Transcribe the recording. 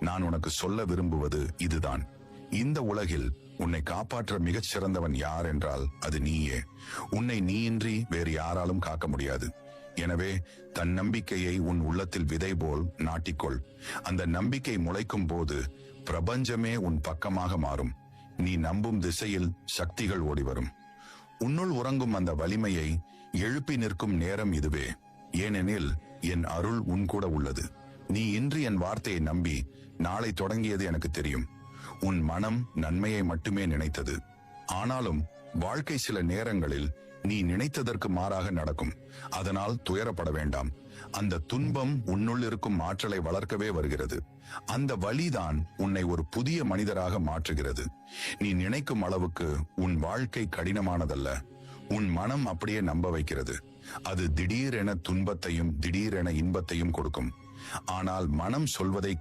நான் உனக்கு சொல்ல விரும்புவது இதுதான். இந்த உலகில் உன்னை காப்பாற்ற மிகச் சிறந்தவன் யார் என்றால் அது நீயே. உன்னை நீயின்றி வேறு யாராலும் காக்க முடியாது. எனவே தன் நம்பிக்கையை உன் உள்ளத்தில் விதை போல் நாட்டிக்கொள். அந்த நம்பிக்கை முளைக்கும் போது பிரபஞ்சமே உன் பக்கமாக மாறும். நீ நம்பும் திசையில் சக்திகள் ஓடிவரும். உன்னுள் உறங்கும் அந்த வலிமையை எழுப்பி நிற்கும் நேரம் இதுவே. ஏனெனில் என் அருள் உன் கூட உள்ளது. நீ இன்று என் வார்த்தையை நம்பி நாளை தொடங்கியது எனக்கு தெரியும். உன் மனம் நன்மையை மட்டுமே நினைத்தது. ஆனாலும் வாழ்க்கை சில நேரங்களில் நீ நினைத்ததற்கு மாறாக நடக்கும். அதனால் துயரப்பட வேண்டாம். அந்த துன்பம் உன்னுள் இருக்கும் ஆற்றலை வளர்க்கவே வருகிறது. அந்த வலிதான் உன்னை ஒரு புதிய மனிதராக மாற்றுகிறது. நீ நினைக்கும் அளவுக்கு உன் வாழ்க்கை கடினமானதல்ல. உன் மனம் அப்படியே நம்ப வைக்கிறது. அது திடீரென துன்பத்தையும் திடீரென இன்பத்தையும் கொடுக்கும். ஆனால் மனம் சொல்வதை